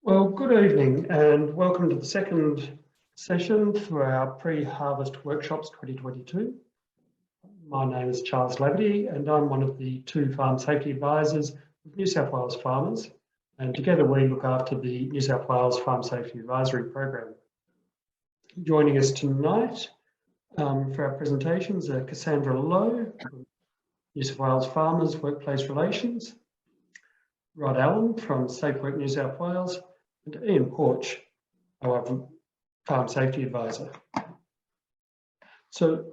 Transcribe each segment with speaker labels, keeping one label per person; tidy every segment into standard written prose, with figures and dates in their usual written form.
Speaker 1: Well, good evening and welcome to the second session for our pre-harvest workshops 2022. My name is Charles Laverty and I'm one of the two farm safety advisors of New South Wales farmers, and together we look after the New South Wales Farm Safety Advisory Program. Joining us tonight for our presentations are Cassandra Lowe from New South Wales Farmers Workplace Relations, Rod Allen from Safe Work New South Wales, and Ian Porch, our Farm Safety Advisor. So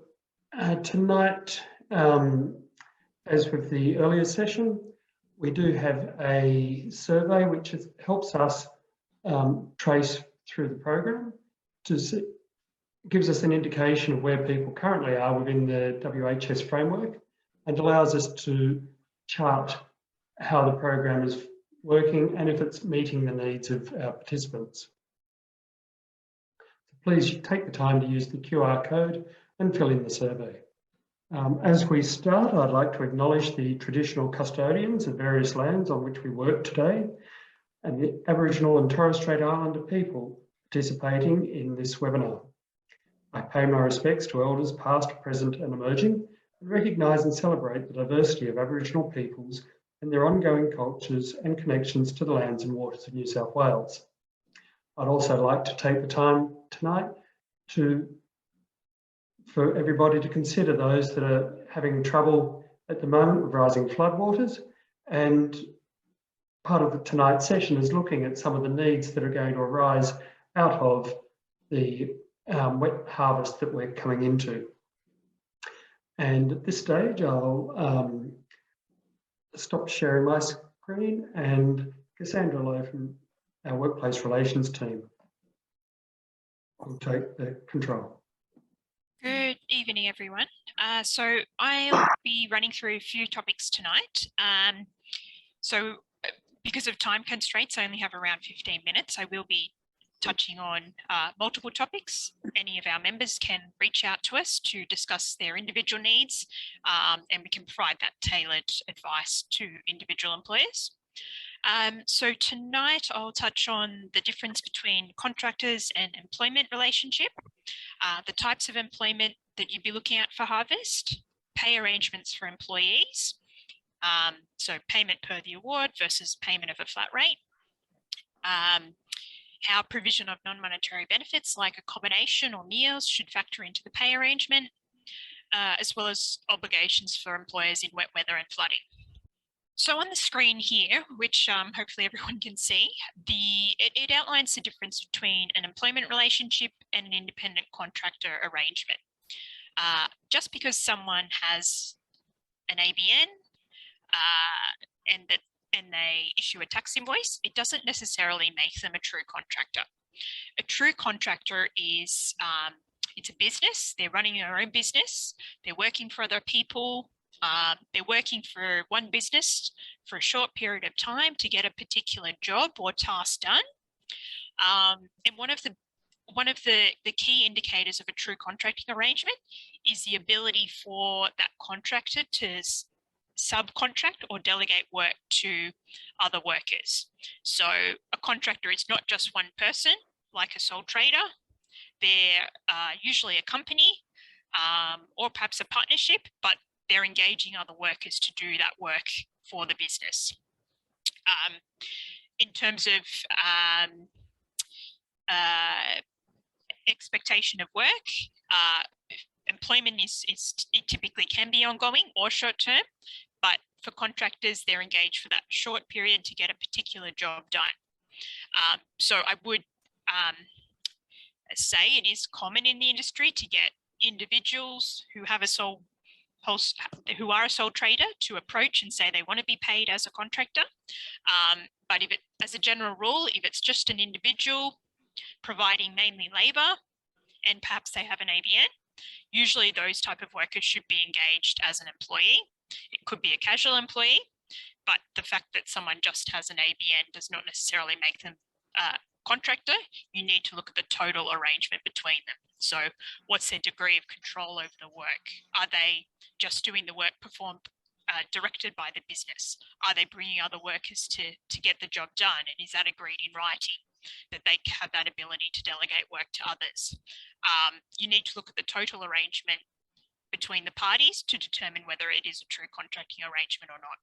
Speaker 1: tonight, as with the earlier session, we do have a survey which helps us trace through the program to see, gives us an indication of where people currently are within the WHS framework and allows us to chart how the program is working and if it's meeting the needs of our participants. Please take the time to use the QR code and fill in the survey. As we start, I'd like to acknowledge the traditional custodians of various lands on which we work today and the Aboriginal and Torres Strait Islander people participating in this webinar. I pay my respects to elders past, present and emerging, and recognise and celebrate the diversity of Aboriginal peoples and their ongoing cultures and connections to the lands and waters of New South Wales. I'd also like to take the time tonight for everybody to consider those that are having trouble at the moment with rising floodwaters, and part of tonight's session is looking at some of the needs that are going to arise out of the wet harvest that we're coming into. And at this stage, I'll stop sharing my screen and Cassandra Lowe from our Workplace Relations team will take the control.
Speaker 2: Good evening, everyone. So I'll be running through a few topics tonight. Because of time constraints, I only have around 15 minutes. I will be touching on multiple topics. Any of our members can reach out to us to discuss their individual needs, and we can provide that tailored advice to individual employers. So tonight I'll touch on the difference between contractors and employment relationship, the types of employment that you'd be looking at for harvest, pay arrangements for employees, so payment per the award versus payment of a flat rate, how provision of non-monetary benefits like accommodation or meals should factor into the pay arrangement, as well as obligations for employers in wet weather and flooding. So on the screen here, which hopefully everyone can see, it outlines the difference between an employment relationship and an independent contractor arrangement. Just because someone has an ABN and they issue a tax invoice, it doesn't necessarily make them a true contractor. A true contractor is, it's a business, they're running their own business, they're working for other people, they're working for one business for a short period of time to get a particular job or task done. And one of the key indicators of a true contracting arrangement is the ability for that contractor to subcontract or delegate work to other workers. So a contractor is not just one person, like a sole trader. They're usually a company or perhaps a partnership, but they're engaging other workers to do that work for the business. In terms of expectation of work, employment it typically can be ongoing or short term, but for contractors, they're engaged for that short period to get a particular job done. So I would say it is common in the industry to get individuals who have who are a sole trader to approach and say they want to be paid as a contractor. But as a general rule, if it's just an individual providing mainly labor and perhaps they have an ABN, usually those type of workers should be engaged as an employee. It could be a casual employee, but the fact that someone just has an ABN does not necessarily make them a contractor. You need to look at the total arrangement between them. So what's their degree of control over the work? Are they just doing the work performed directed by the business? Are they bringing other workers to get the job done? And is that agreed in writing that they have that ability to delegate work to others? You need to look at the total arrangement between the parties to determine whether it is a true contracting arrangement or not.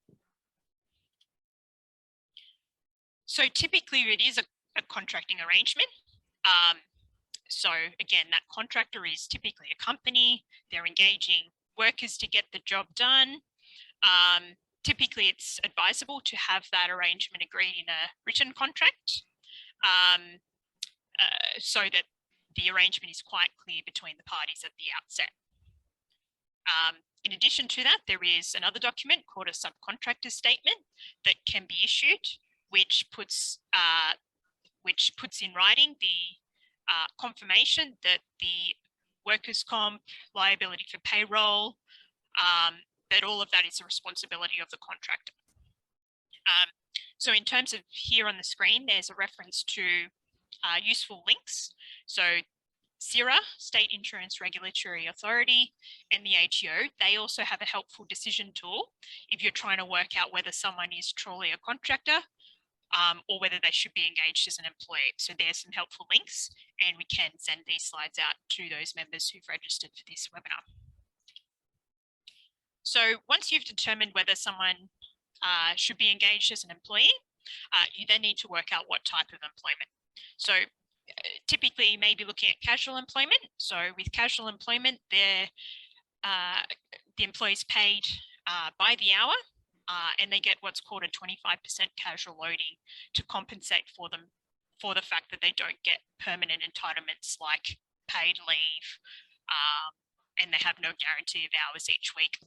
Speaker 2: So typically it is a contracting arrangement. So again, that contractor is typically a company. They're engaging workers to get the job done. Typically it's advisable to have that arrangement agreed in a written contract so that the arrangement is quite clear between the parties at the outset. In addition to that, there is another document called a subcontractor statement that can be issued, which puts in writing the confirmation that the workers' comp, liability for payroll, that all of that is the responsibility of the contractor. So in terms of here on the screen, there's a reference to useful links. So CIRA, State Insurance Regulatory Authority, and the ATO, they also have a helpful decision tool if you're trying to work out whether someone is truly a contractor or whether they should be engaged as an employee. So there's some helpful links, and we can send these slides out to those members who've registered for this webinar. So once you've determined whether someone should be engaged as an employee, you then need to work out what type of employment. So typically you may be looking at casual employment. So with casual employment, the employee's paid by the hour, and they get what's called a 25% casual loading to compensate for them for the fact that they don't get permanent entitlements like paid leave, and they have no guarantee of hours each week,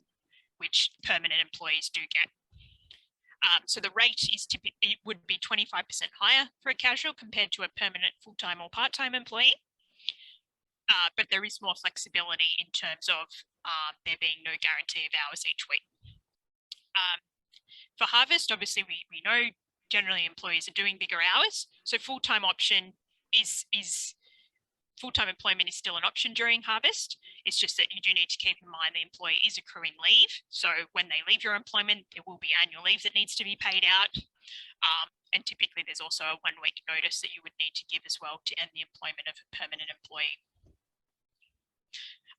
Speaker 2: which permanent employees do get. So the rate is it would be 25% higher for a casual compared to a permanent full-time or part-time employee. But there is more flexibility in terms of there being no guarantee of hours each week. For harvest, obviously we know generally employees are doing bigger hours. So full-time option full-time employment is still an option during harvest. It's just that you do need to keep in mind the employee is accruing leave. So when they leave your employment, there will be annual leave that needs to be paid out. And typically there's also a 1 week notice that you would need to give as well to end the employment of a permanent employee.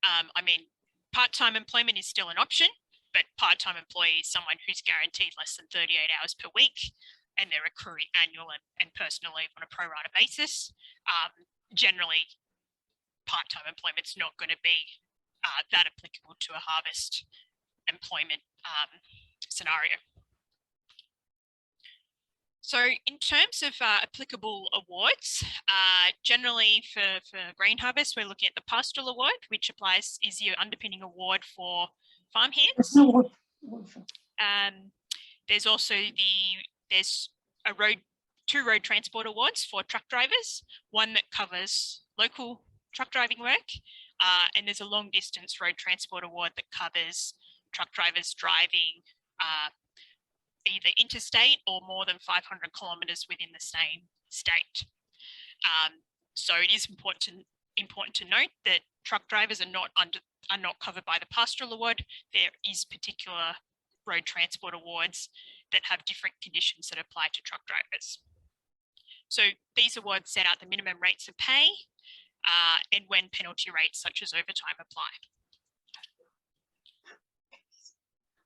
Speaker 2: I mean, part-time employment is still an option, but part-time employee is someone who's guaranteed less than 38 hours per week, and they're accruing annual and personal leave on a pro rata basis. Generally, part-time employment's not going to be that applicable to a harvest employment scenario. So in terms of applicable awards, generally for grain harvest, we're looking at the pastoral award, which is your underpinning award for farm hands. There's also two road transport awards for truck drivers, one that covers local truck driving work, and there's a long distance road transport award that covers truck drivers driving either interstate or more than 500 kilometres within the same state. So it is important to note that truck drivers are not covered by the pastoral award. There is particular road transport awards that have different conditions that apply to truck drivers. So these awards set out the minimum rates of pay and when penalty rates such as overtime apply.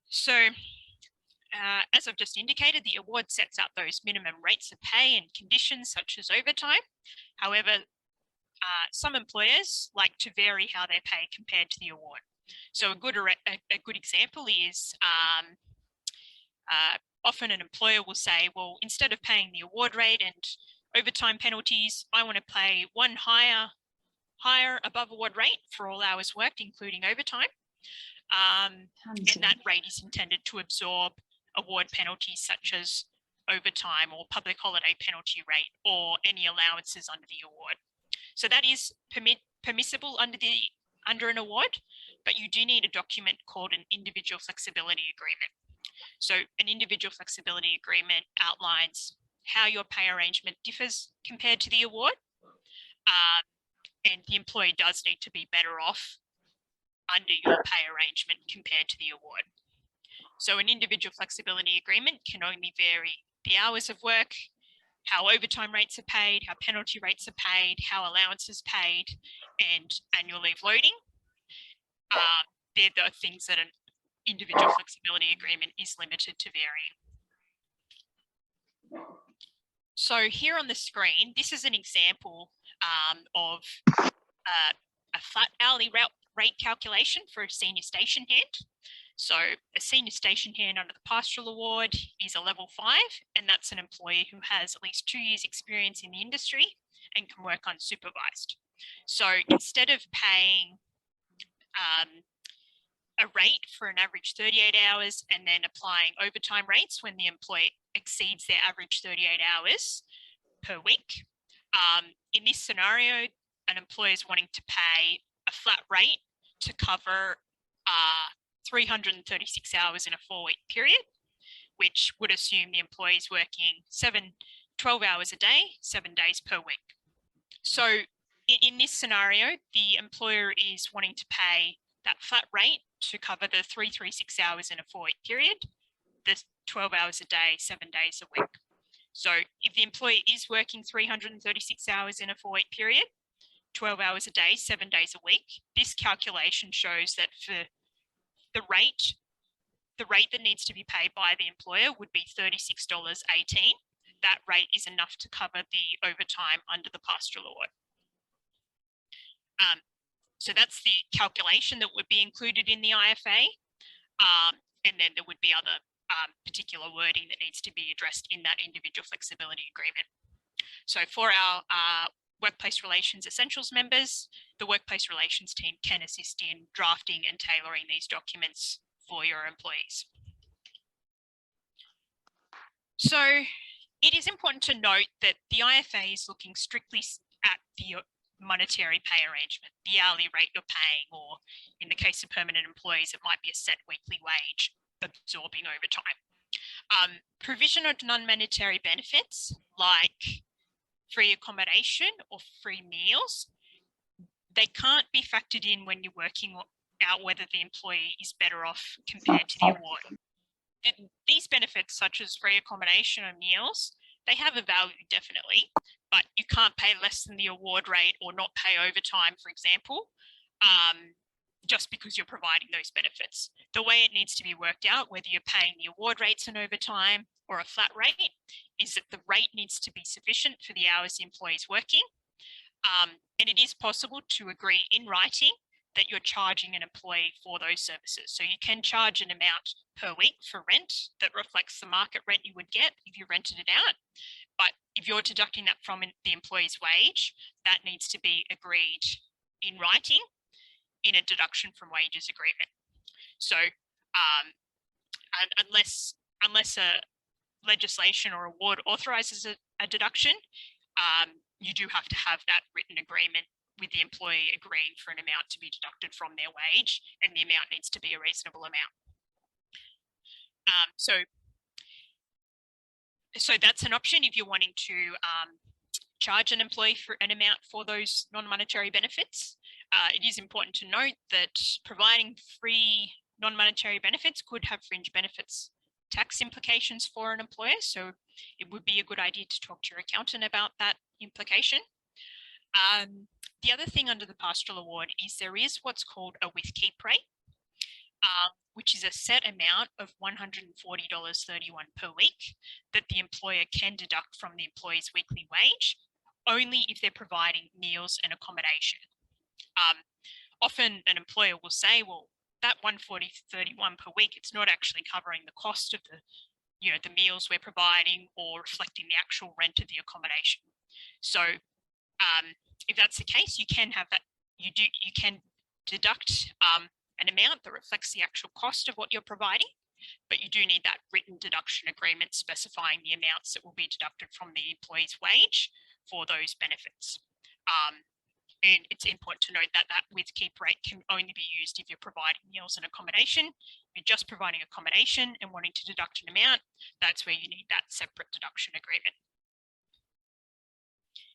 Speaker 2: So as I've just indicated, the award sets out those minimum rates of pay and conditions such as overtime. However, some employers like to vary how they pay compared to the award. So a good example is often an employer will say, well, instead of paying the award rate and overtime penalties, I want to pay one higher above award rate for all hours worked, including overtime. And that rate is intended to absorb award penalties such as overtime or public holiday penalty rate or any allowances under the award. So that is permissible under an award, but you do need a document called an individual flexibility agreement. So an individual flexibility agreement outlines how your pay arrangement differs compared to the award, and the employee does need to be better off under your pay arrangement compared to the award. So an individual flexibility agreement can only vary the hours of work, how overtime rates are paid, how penalty rates are paid, how allowance is paid, and annual leave loading. They're the things that an individual flexibility agreement is limited to varying. So here on the screen, this is an example of a flat hourly rate calculation for a senior station hand. So a senior station hand under the pastoral award is a level 5, and that's an employee who has at least 2 years experience in the industry and can work unsupervised. So instead of paying a rate for an average 38 hours and then applying overtime rates when the employee exceeds their average 38 hours per week, in this scenario, an employer is wanting to pay a flat rate to cover 336 hours in a 4-week period, which would assume the employee is working 12 hours a day, 7 days per week. So in this scenario, the employer is wanting to pay that flat rate to cover the 336 hours in a 4-week period, the 12 hours a day, 7 days a week. So if the employee is working 336 hours in a 4-week period, 12 hours a day, 7 days a week, this calculation shows that for the rate that needs to be paid by the employer would be $36.18. That rate is enough to cover the overtime under the pastoral award. So that's the calculation that would be included in the IFA. And then there would be other particular wording that needs to be addressed in that individual flexibility agreement. So for our Workplace Relations Essentials members, the Workplace Relations team can assist in drafting and tailoring these documents for your employees. So it is important to note that the IFA is looking strictly at the monetary pay arrangement, the hourly rate you're paying, or in the case of permanent employees, it might be a set weekly wage absorbing overtime. Provision of non-monetary benefits like free accommodation or free meals, they can't be factored in when you're working out whether the employee is better off compared to the award. These benefits, such as free accommodation or meals, they have a value definitely, but you can't pay less than the award rate or not pay overtime, for example, just because you're providing those benefits. The way it needs to be worked out, whether you're paying the award rates and overtime or a flat rate, is that the rate needs to be sufficient for the hours the employee is working. And it is possible to agree in writing that you're charging an employee for those services. So you can charge an amount per week for rent that reflects the market rent you would get if you rented it out. But if you're deducting that from the employee's wage, that needs to be agreed in writing in a deduction from wages agreement. So unless a legislation or award authorizes a deduction, you do have to have that written agreement with the employee agreeing for an amount to be deducted from their wage, and the amount needs to be a reasonable amount. So that's an option if you're wanting to charge an employee for an amount for those non-monetary benefits. It is important to note that providing free non-monetary benefits could have fringe benefits tax implications for an employer. So it would be a good idea to talk to your accountant about that implication. The other thing under the pastoral award is there is what's called a with keep rate, which is a set amount of $140.31 per week that the employer can deduct from the employee's weekly wage, only if they're providing meals and accommodation. Often an employer will say, well, that $140.31 per week, it's not actually covering the cost of the meals we're providing or reflecting the actual rent of the accommodation. So if that's the case, you can have that, you can deduct an amount that reflects the actual cost of what you're providing, but you do need that written deduction agreement specifying the amounts that will be deducted from the employee's wage for those benefits. And it's important to note that that with keep rate can only be used if you're providing meals and accommodation. If you're just providing accommodation and wanting to deduct an amount, that's where you need that separate deduction agreement.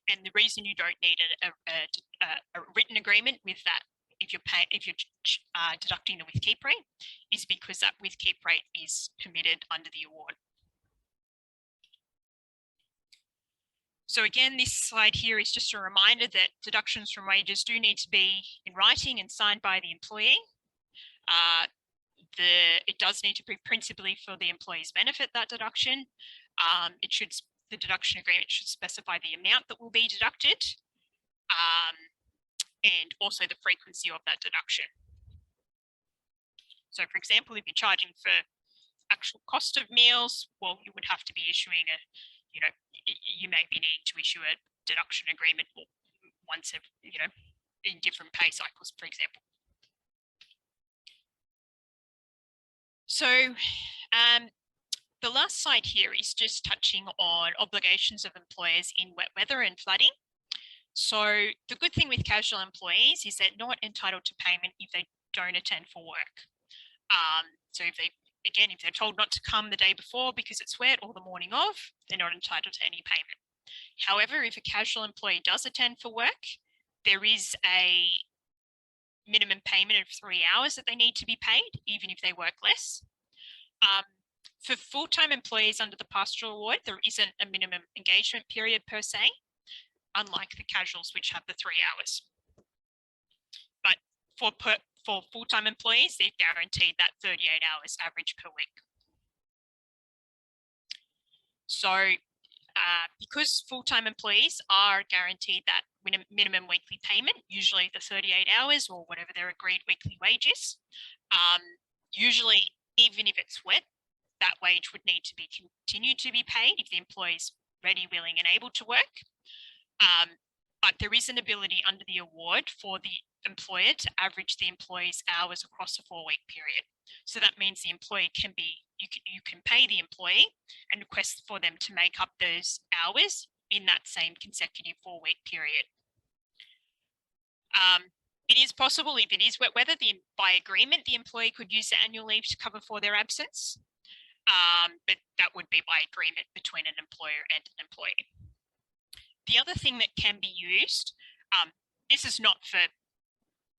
Speaker 2: And the reason you don't need a written agreement with that if you're deducting the with keep rate, is because that with keep rate is permitted under the award. So again, this slide here is just a reminder that deductions from wages do need to be in writing and signed by the employee. It does need to be principally for the employee's benefit, that deduction. The deduction agreement should specify the amount that will be deducted, and also the frequency of that deduction. So for example, if you're charging for actual cost of meals, well, you would have to be issuing you may be needing to issue a deduction agreement once in different pay cycles, for example. So the last slide here is just touching on obligations of employers in wet weather and flooding. So the good thing with casual employees is they're not entitled to payment if they don't attend for work. So if they're told not to come the day before because it's wet or the morning of, they're not entitled to any payment. However, if a casual employee does attend for work, there is a minimum payment of 3 hours that they need to be paid, even if they work less. For full-time employees under the pastoral award, there isn't a minimum engagement period per se, unlike the casuals, which have the 3 hours. But for full-time employees, they're guaranteed that 38 hours average per week. So because full-time employees are guaranteed that minimum weekly payment, usually the 38 hours or whatever their agreed weekly wage is, usually even if it's wet, that wage would need to be continued to be paid if the employee is ready, willing and able to work. But there is an ability under the award for the employer to average the employee's hours across a 4-week period. So that means the employee can be, you can pay the employee and request for them to make up those hours in that same consecutive 4-week period. It is possible if it is wet weather, by agreement, the employee could use the annual leave to cover for their absence. But that would be by agreement between an employer and an employee. The other thing that can be used, this is not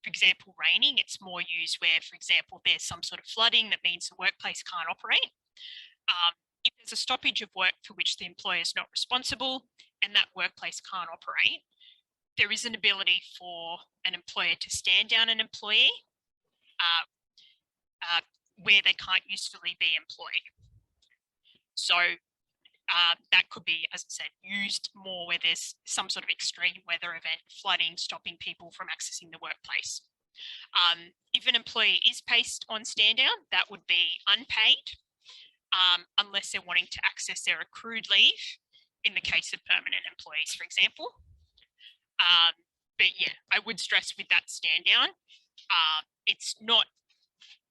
Speaker 2: for example, raining, it's more used where, for example, there's some sort of flooding that means the workplace can't operate. If there's a stoppage of work for which the employer is not responsible and that workplace can't operate, there is an ability for an employer to stand down an employee where they can't usefully be employed. So that could be, as I said, used more where there's some sort of extreme weather event, flooding, stopping people from accessing the workplace. If an employee is placed on stand down, that would be unpaid, unless they're wanting to access their accrued leave in the case of permanent employees, for example. But yeah, I would stress with that stand down, it's not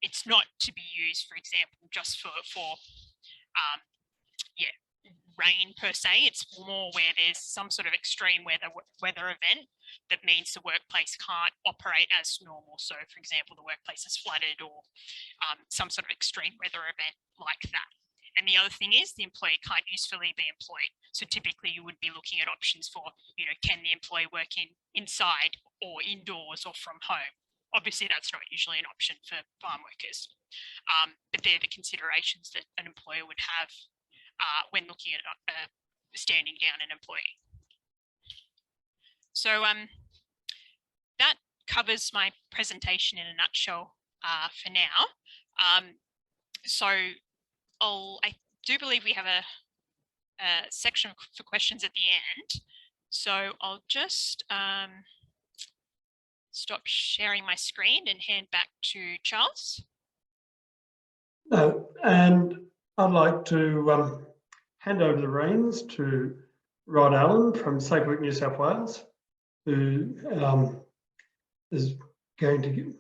Speaker 2: to be used, for example, just for rain per se. It's more where there's some sort of extreme weather event that means the workplace can't operate as normal. So for example, the workplace is flooded or some sort of extreme weather event like that. And the other thing is the employee can't usefully be employed. So typically you would be looking at options for, can the employee work inside or indoors or from home? Obviously that's not usually an option for farm workers, but they're the considerations that an employer would have when looking at standing down an employee. So that covers my presentation in a nutshell for now. So I do believe we have a section for questions at the end. So I'll just stop sharing my screen and hand back to Charles.
Speaker 1: No, and I'd like to hand over the reins to Rod Allen from Safe Work New South Wales, who is going to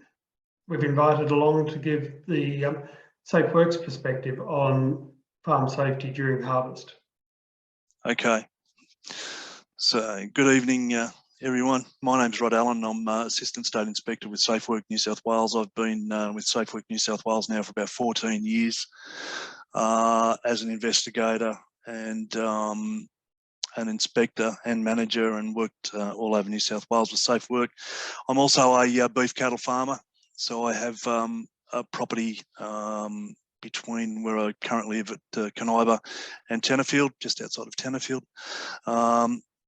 Speaker 1: we've invited along to give the Safe Works perspective on farm safety during harvest.
Speaker 3: Okay, so good evening everyone. My name's Rod Allen. I'm Assistant State Inspector with Safe Work New South Wales. I've been with Safe Work New South Wales now for about 14 years as an investigator, and an inspector and manager and worked all over New South Wales with Safe Work. I'm also a beef cattle farmer, so I have a property between where I currently live at Caniba and Tenterfield, just outside of Tenterfield.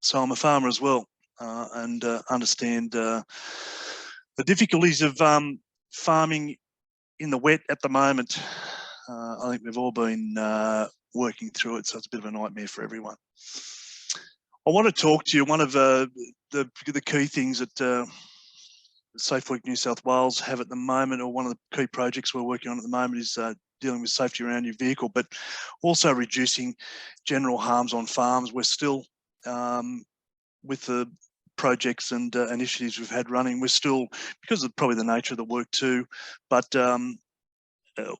Speaker 3: So I'm a farmer as well, and understand the difficulties of farming in the wet at the moment. I think we've all been working through it, so it's a bit of a nightmare for everyone. I want to talk to you. One of the key things that Safe Work New South Wales have at the moment, or one of the key projects we're working on at the moment, is dealing with safety around your vehicle, but also reducing general harms on farms. We're still, with the projects and initiatives we've had running, we're still, because of probably the nature of the work too, but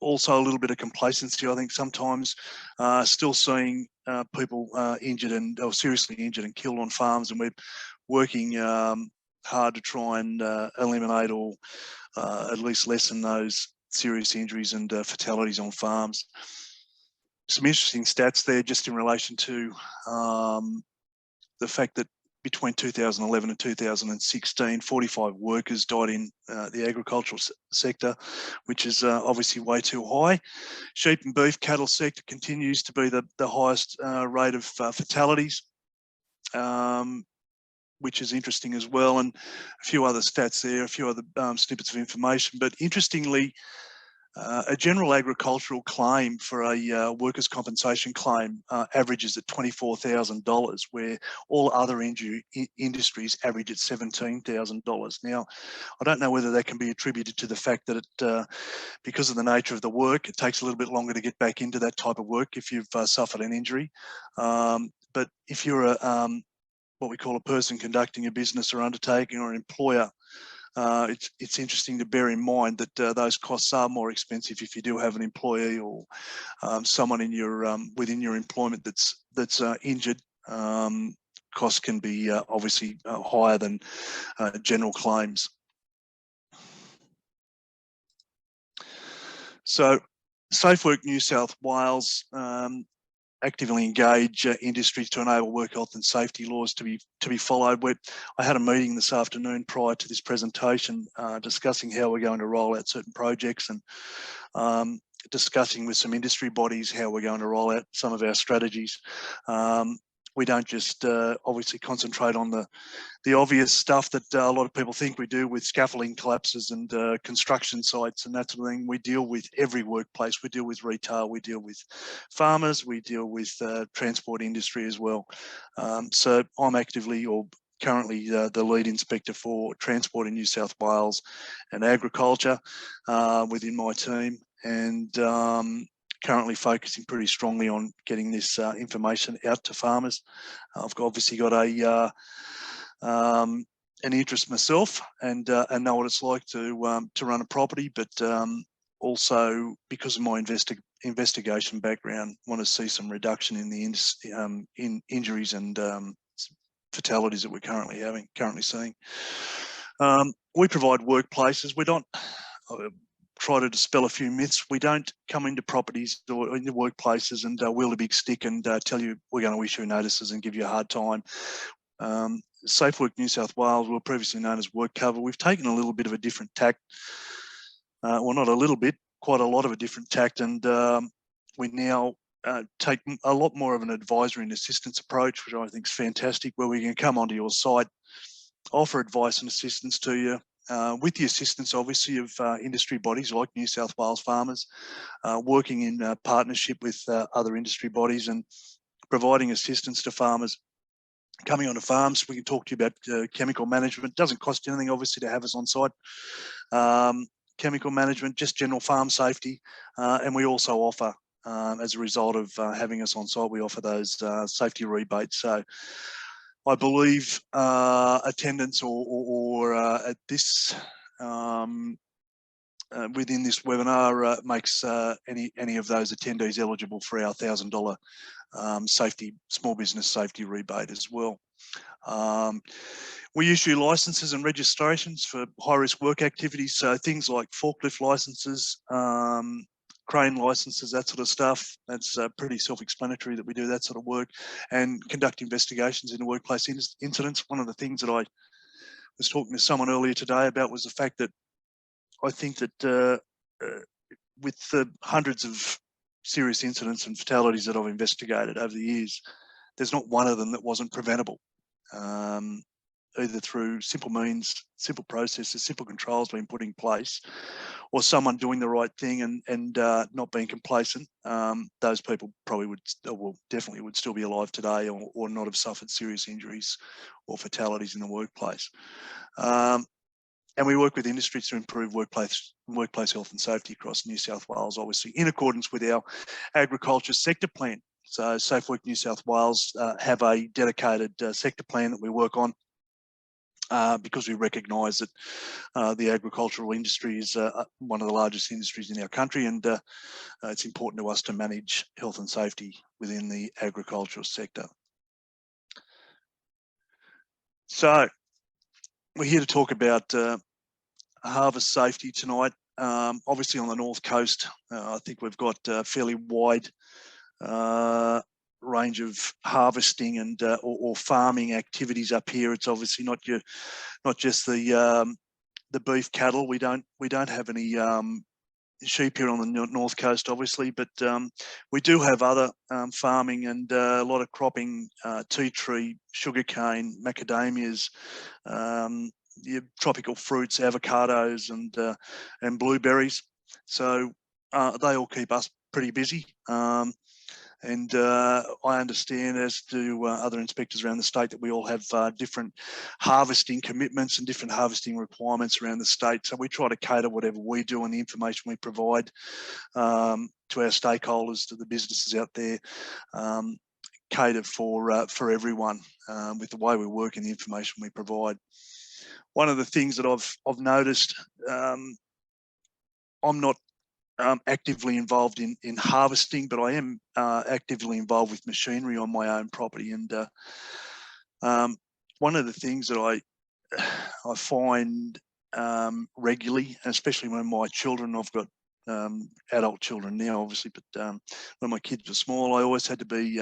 Speaker 3: also a little bit of complacency. I think sometimes still seeing people injured or seriously injured and killed on farms, and we're working hard to try and eliminate or at least lessen those serious injuries and fatalities on farms. Some interesting stats there just in relation to the fact that between 2011 and 2016, 45 workers died in the agricultural sector, which is obviously way too high. Sheep and beef cattle sector continues to be the highest rate of fatalities, which is interesting as well, and a few other stats there, a few other snippets of information. But interestingly, a general agricultural claim for a workers' compensation claim averages at $24,000, where all other industries average at $17,000. Now, I don't know whether that can be attributed to the fact that it, because of the nature of the work, it takes a little bit longer to get back into that type of work if you've suffered an injury. But if you're a what we call a person conducting a business or undertaking, or an employer, it's interesting to bear in mind that those costs are more expensive if you do have an employee or someone in your within your employment that's injured. Costs can be obviously higher than general claims. So, Safe Work New South Wales actively engage industries to enable work health and safety laws to be followed. I had a meeting this afternoon prior to this presentation discussing how we're going to roll out certain projects, and discussing with some industry bodies how we're going to roll out some of our strategies. We don't just obviously concentrate on the obvious stuff that a lot of people think we do with scaffolding collapses and construction sites and that sort of thing. We deal with every workplace. We deal with retail. We deal with farmers. We deal with transport industry as well. So I'm actively, or currently, the lead inspector for transport in New South Wales and agriculture within my team, and currently focusing pretty strongly on getting this information out to farmers. I've obviously got an interest myself, and know what it's like to run a property, but also because of my investigation background, want to see some reduction in the in injuries and fatalities that we're currently seeing. We provide workplaces. We don't try to dispel a few myths. We don't come into properties or into workplaces and wield a big stick and tell you we're going to issue notices and give you a hard time. Safe Work New South Wales, we were previously known as Work Cover. We've taken a little bit of a different tack. Well, not a little bit, quite a lot of a different tact, and we now take a lot more of an advisory and assistance approach, which I think is fantastic, where we can come onto your site, offer advice and assistance to you, with the assistance, obviously, of industry bodies like New South Wales Farmers, working in partnership with other industry bodies and providing assistance to farmers coming onto farms. We can talk to you about chemical management. It doesn't cost you anything, obviously, to have us on site. Chemical management, just general farm safety, and we also offer, as a result of having us on site, we offer those safety rebates. So I believe attendance or at this within this webinar makes any of those attendees eligible for our $1,000 small business safety rebate as well. We issue licenses and registrations for high-risk work activities, so things like forklift licenses, crane licenses, that sort of stuff. That's pretty self-explanatory that we do that sort of work, and conduct investigations into workplace incidents. One of the things that I was talking to someone earlier today about was the fact that I think that with the hundreds of serious incidents and fatalities that I've investigated over the years, there's not one of them that wasn't preventable, either through simple means, simple processes, simple controls being put in place, or someone doing the right thing and not being complacent. Those people probably would, well, definitely would still be alive today, or not have suffered serious injuries or fatalities in the workplace. And we work with industries to improve workplace health and safety across New South Wales, obviously in accordance with our agriculture sector plan. So Safe Work New South Wales have a dedicated sector plan that we work on, because we recognise that the agricultural industry is one of the largest industries in our country, and it's important to us to manage health and safety within the agricultural sector. So we're here to talk about harvest safety tonight. Obviously on the North Coast, I think we've got a fairly wide range of harvesting and or farming activities up here. It's obviously not just the beef cattle. We don't have any sheep here on the North Coast, obviously, but we do have other farming and a lot of cropping, tea tree, sugarcane, macadamias, your tropical fruits, avocados, and blueberries. So they all keep us pretty busy. And I understand, as do other inspectors around the state, that we all have different harvesting commitments and different harvesting requirements around the state. So we try to cater whatever we do and the information we provide to our stakeholders, to the businesses out there, cater for everyone with the way we work and the information we provide. One of the things that I've noticed, I'm not actively involved in harvesting, but I am actively involved with machinery on my own property. And one of the things that I find regularly, especially when my children, I've got adult children now, obviously, but when my kids were small, I always had to be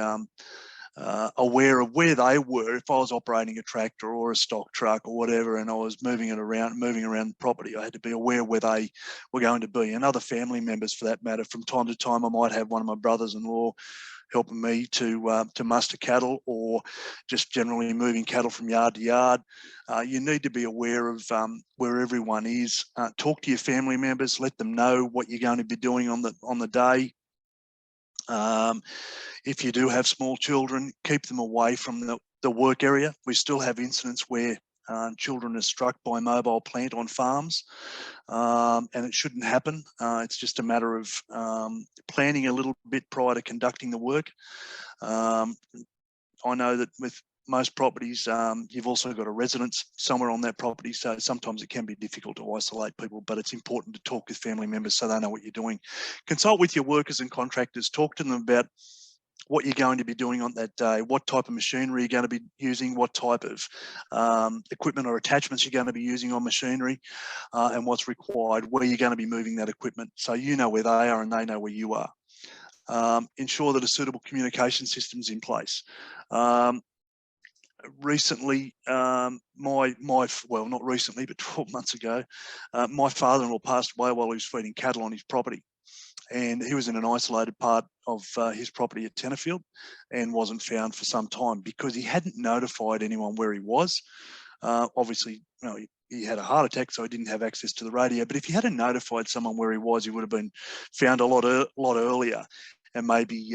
Speaker 3: aware of where they were. If I was operating a tractor or a stock truck or whatever, and I was moving around the property, I had to be aware where they were going to be, and other family members for that matter. From time to time, I might have one of my brothers-in-law helping me to muster cattle, or just generally moving cattle from yard to yard. You need to be aware of where everyone is. Talk to your family members, let them know what you're going to be doing on the day. If you do have small children, keep them away from the work area. We still have incidents where children are struck by mobile plant on farms, and it shouldn't happen. It's just a matter of planning a little bit prior to conducting the work. I know that with most properties, you've also got a residence somewhere on that property, so sometimes it can be difficult to isolate people, but it's important to talk with family members so they know what you're doing. Consult with your workers and contractors, talk to them about what you're going to be doing on that day, what type of machinery you're going to be using, what type of equipment or attachments you're going to be using on machinery, and what's required, where you're going to be moving that equipment, so you know where they are and they know where you are. Ensure that a suitable communication system's in place. Recently, well, not recently, but 12 months ago, my father-in-law passed away while he was feeding cattle on his property. And he was in an isolated part of his property at Tenterfield and wasn't found for some time because he hadn't notified anyone where he was. Obviously, you know, he had a heart attack, so he didn't have access to the radio. But if he hadn't notified someone where he was, he would have been found a lot earlier. And maybe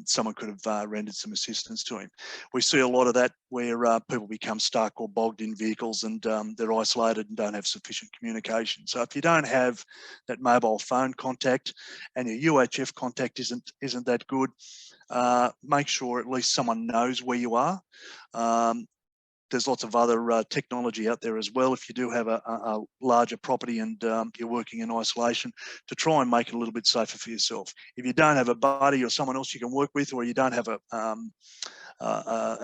Speaker 3: someone could have rendered some assistance to him. We see a lot of that where people become stuck or bogged in vehicles, and they're isolated and don't have sufficient communication. So if you don't have that mobile phone contact and your UHF contact isn't that good, make sure at least someone knows where you are. There's lots of other technology out there as well. If you do have a larger property and you're working in isolation, to try and make it a little bit safer for yourself. If you don't have a buddy or someone else you can work with, or you don't have an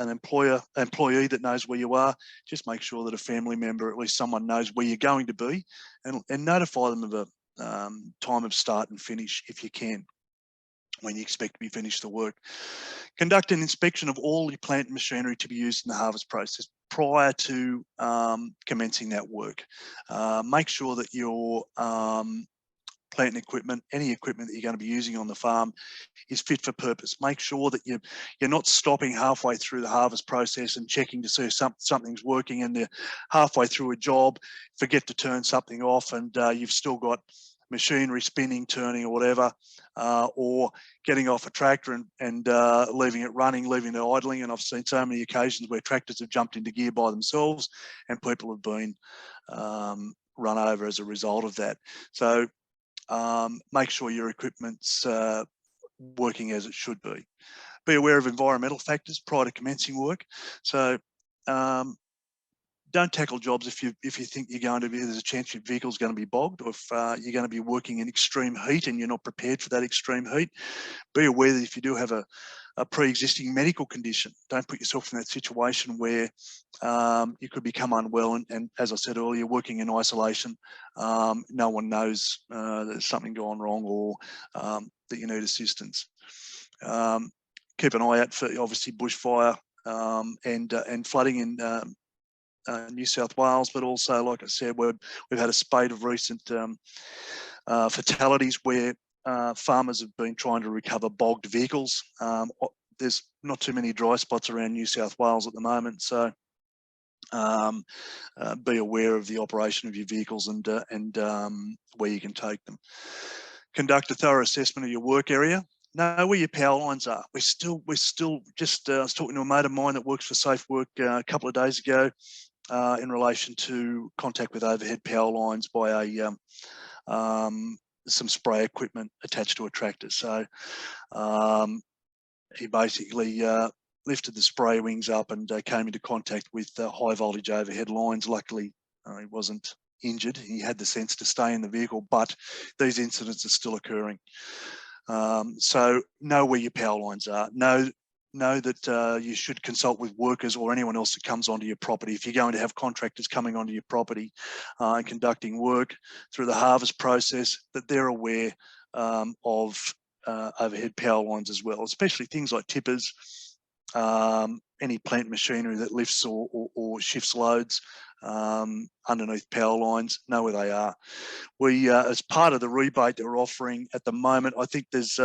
Speaker 3: employee that knows where you are, just make sure that a family member, at least someone, knows where you're going to be, and notify them time of start and finish if you can, when you expect to be finished the work. Conduct an inspection of all your plant and machinery to be used in the harvest process prior to commencing that work. Make sure that your plant and equipment, any equipment that you're going to be using on the farm, is fit for purpose. Make sure that you're not stopping halfway through the harvest process and checking to see if something's working, and they're halfway through a job, forget to turn something off, and you've still got machinery spinning, turning, or whatever, or getting off a tractor and leaving it running, leaving it idling. And I've seen so many occasions where tractors have jumped into gear by themselves and people have been run over as a result of that. So make sure your equipment's working as it should be. Be aware of environmental factors prior to commencing work. So don't tackle jobs if you think you're going to be, there's a chance your vehicle's going to be bogged, or if you're going to be working in extreme heat and you're not prepared for that extreme heat. Be aware that if you do have a pre-existing medical condition, don't put yourself in that situation where you could become unwell, and as I said earlier, working in isolation, no one knows there's something gone wrong, or that you need assistance. Keep an eye out for obviously bushfire and flooding in New South Wales, but also, like I said, we've had a spate of recent fatalities where farmers have been trying to recover bogged vehicles. There's not too many dry spots around New South Wales at the moment, so be aware of the operation of your vehicles and where you can take them. Conduct a thorough assessment of your work area. Know where your power lines are. We're still just, I was talking to a mate of mine that works for Safe Work a couple of days ago in relation to contact with overhead power lines by some spray equipment attached to a tractor. So he basically lifted the spray wings up and came into contact with high voltage overhead lines. Luckily, he wasn't injured. He had the sense to stay in the vehicle, but these incidents are still occurring. So know where your power lines are. Know that you should consult with workers or anyone else that comes onto your property. If you're going to have contractors coming onto your property and conducting work through the harvest process, that they're aware of overhead power lines as well, especially things like tippers, any plant machinery that lifts or shifts loads underneath power lines. Know where they are. We, as part of the rebate that we're offering at the moment, I think there's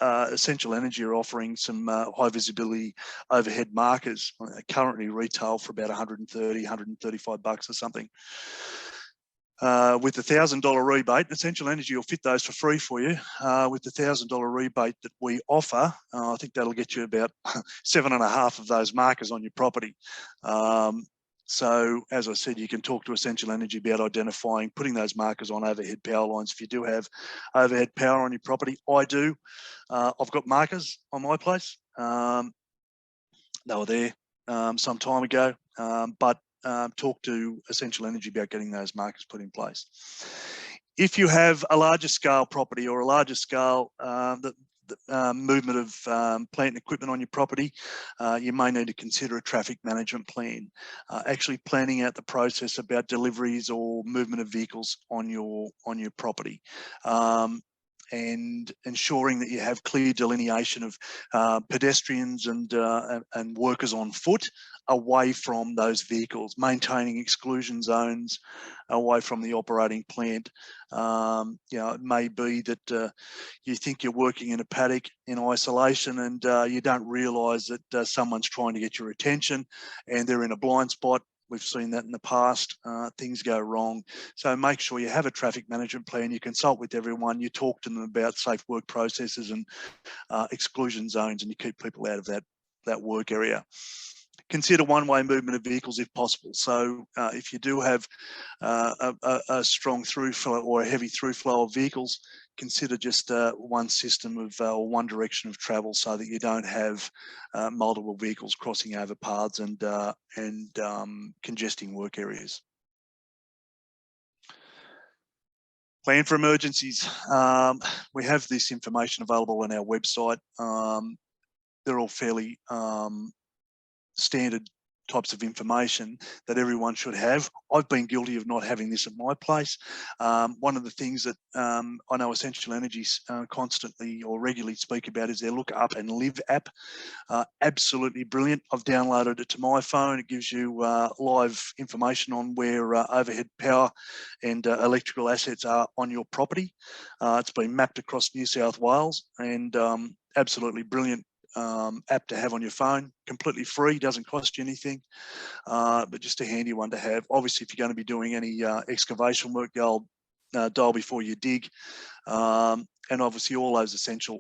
Speaker 3: Essential Energy are offering some high visibility overhead markers. They currently retail for about $130, $135 or something. With the $1,000 rebate, Essential Energy will fit those for free for you. With the $1,000 rebate that we offer, I think that'll get you about 7.5 of those markers on your property. So, as I said, you can talk to Essential Energy about identifying, putting those markers on overhead power lines if you do have overhead power on your property. I do. I've got markers on my place. They were there some time ago, but talk to Essential Energy about getting those markers put in place. If you have a larger scale property or a larger scale movement of plant and equipment on your property, you may need to consider a traffic management plan, actually planning out the process about deliveries or movement of vehicles on your property. And ensuring that you have clear delineation of pedestrians and workers on foot away from those vehicles, maintaining exclusion zones away from the operating plant. It may be that you think you're working in a paddock in isolation and you don't realise that someone's trying to get your attention and they're in a blind spot. We've seen that in the past. Things go wrong. So make sure you have a traffic management plan. You consult with everyone. You talk to them about safe work processes and exclusion zones, and you keep people out of that work area. Consider one-way movement of vehicles if possible. So if you do have a strong through flow or a heavy through flow of vehicles, consider just one system of or one direction of travel so that you don't have multiple vehicles crossing over paths and congesting work areas. Plan for emergencies. We have this information available on our website. They're all fairly standard types of information that everyone should have. I've been guilty of not having this at my place. One of the things that I know Essential Energy constantly or regularly speak about is their Look Up and Live app. Absolutely brilliant. I've downloaded it to my phone. It gives you live information on where overhead power and electrical assets are on your property. It's been mapped across New South Wales, and absolutely brilliant app to have on your phone. Completely free, doesn't cost you anything, but just a handy one to have. Obviously, if you're going to be doing any excavation work, dial before you dig, and obviously all those essential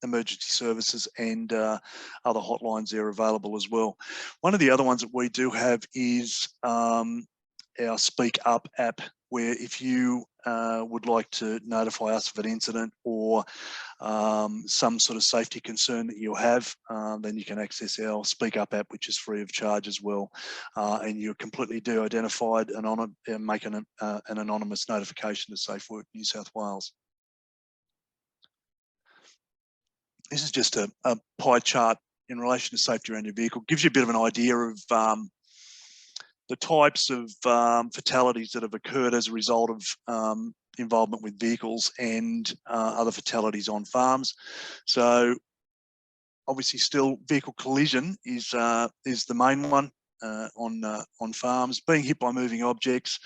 Speaker 3: emergency services and other hotlines there available as well. One of the other ones that we do have is our Speak Up app, where if you would like to notify us of an incident or some sort of safety concern that you have, then you can access our Speak Up app, which is free of charge as well. And you're completely de-identified and make an anonymous notification to Safe Work New South Wales. This is just a pie chart in relation to safety around your vehicle. Gives you a bit of an idea of the types of fatalities that have occurred as a result of involvement with vehicles and other fatalities on farms. So obviously still vehicle collision is the main one on farms. Being hit by moving objects,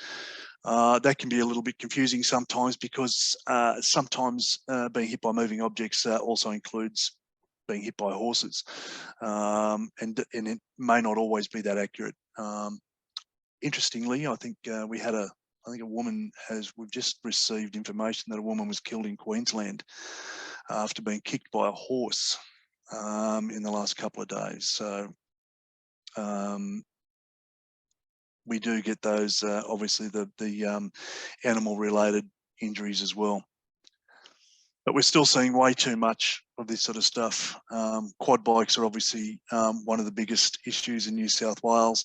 Speaker 3: that can be a little bit confusing sometimes, because sometimes being hit by moving objects also includes being hit by horses, and it may not always be that accurate. Interestingly, I think we had a woman we've just received information that a woman was killed in Queensland after being kicked by a horse in the last couple of days. So we do get those, obviously the animal related injuries as well. But we're still seeing way too much of this sort of stuff. Quad bikes are obviously one of the biggest issues in New South Wales.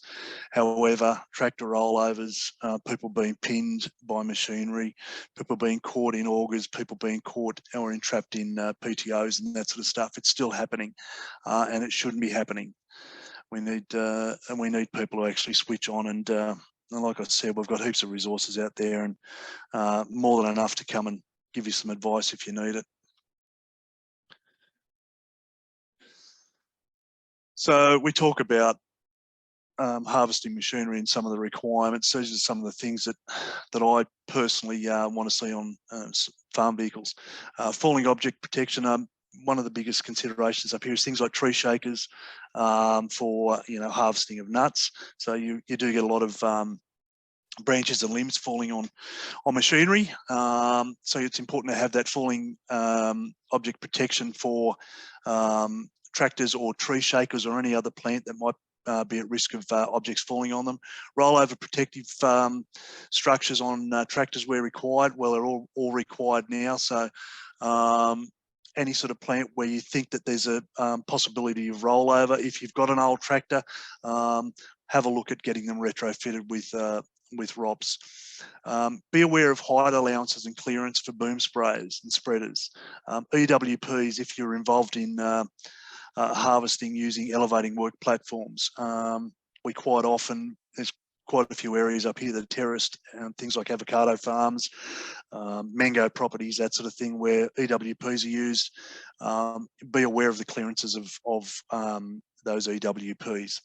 Speaker 3: However, tractor rollovers, people being pinned by machinery, people being caught in augers, people being caught or entrapped in PTOs and that sort of stuff, it's still happening, and it shouldn't be happening. We need people to actually switch on, and like I said, we've got heaps of resources out there, and more than enough to come and give you some advice if you need it. So we talk about harvesting machinery and some of the requirements. These are some of the things that I personally want to see on farm vehicles. Falling object protection. One of the biggest considerations up here is things like tree shakers for harvesting of nuts. So you do get a lot of branches and limbs falling on machinery. So it's important to have that falling object protection for tractors or tree shakers or any other plant that might be at risk of objects falling on them. Rollover protective structures on tractors where required. Well, they're all required now. So any sort of plant where you think that there's a possibility of rollover, if you've got an old tractor, have a look at getting them retrofitted with ROPS. Be aware of height allowances and clearance for boom sprayers and spreaders. EWPs, if you're involved in harvesting using elevating work platforms. We quite often, there's quite a few areas up here that are terraced, things like avocado farms, mango properties, that sort of thing, where EWPs are used. Be aware of the clearances of those EWPs.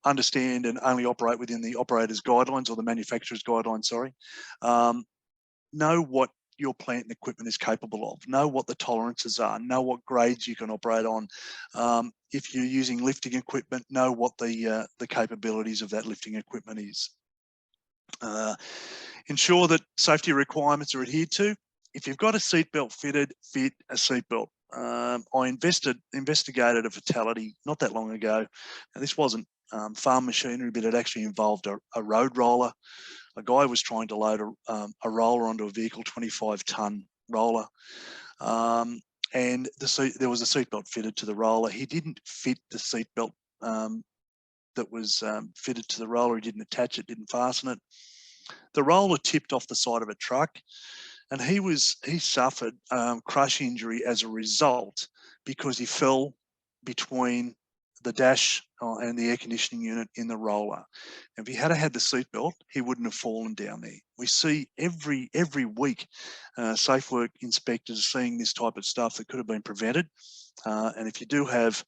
Speaker 3: Understand and only operate within the operator's guidelines, or the manufacturer's guidelines, sorry. Know what your plant and equipment is capable of. Know what the tolerances are. Know what grades you can operate on. If you're using lifting equipment, know what the capabilities of that lifting equipment is. Ensure that safety requirements are adhered to. If you've got a seatbelt fitted, fit a seatbelt. I investigated a fatality not that long ago. Now, this wasn't farm machinery, but it actually involved a road roller. A guy was trying to load a roller onto a vehicle, 25-ton roller, and there was a seatbelt fitted to the roller. He didn't fit the seatbelt that was fitted to the roller. He didn't attach it, didn't fasten it. The roller tipped off the side of a truck, and he suffered crush injury as a result, because he fell between the dash and the air conditioning unit in the roller. If he had had the seatbelt, he wouldn't have fallen down there. We see every week safe work inspectors seeing this type of stuff that could have been prevented. And if you do have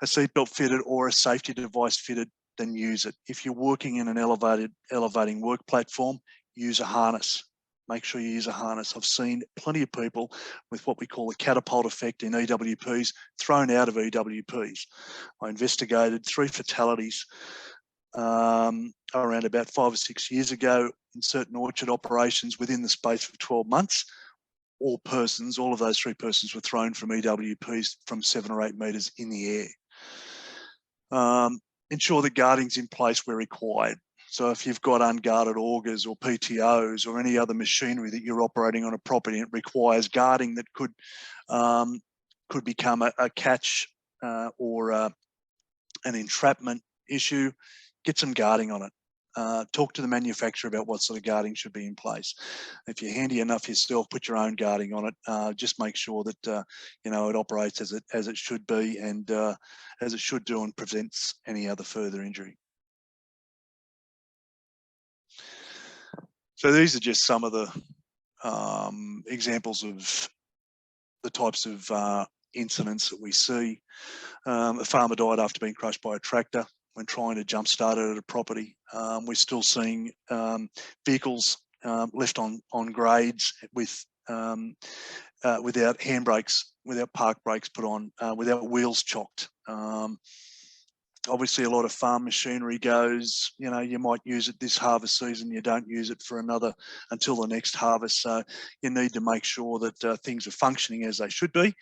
Speaker 3: a seatbelt fitted or a safety device fitted, then use it. If you're working in an elevating work platform, use a harness. Make sure you use a harness. I've seen plenty of people with what we call a catapult effect in EWPs thrown out of EWPs. I investigated 3 fatalities around about 5 or 6 years ago in certain orchard operations within the space of 12 months. All of those 3 persons were thrown from EWPs from 7 or 8 metres in the air. Ensure that guarding's in place where required. So if you've got unguarded augers or PTOs or any other machinery that you're operating on a property and it requires guarding that could become a catch or an entrapment issue, get some guarding on it. Talk to the manufacturer about what sort of guarding should be in place. If you're handy enough yourself, put your own guarding on it. Just make sure that it operates as it should be and as it should do and prevents any other further injury. So these are just some of the examples of the types of incidents that we see. A farmer died after being crushed by a tractor when trying to jump start it at a property. We're still seeing vehicles left on grades with without handbrakes, without park brakes put on, without wheels chocked. Obviously, a lot of farm machinery goes, you might use it this harvest season, you don't use it for until the next harvest. So you need to make sure that things are functioning as they should be.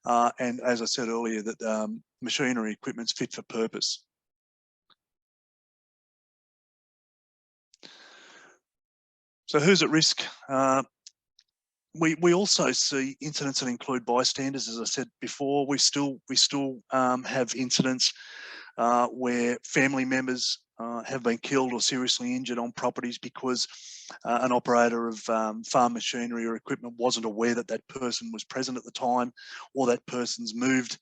Speaker 3: And as I said earlier, that machinery equipment's fit for purpose. So who's at risk? We also see incidents that include bystanders. As I said before, we still have incidents where family members have been killed or seriously injured on properties because an operator of farm machinery or equipment wasn't aware that that person was present at the time, or that person's moved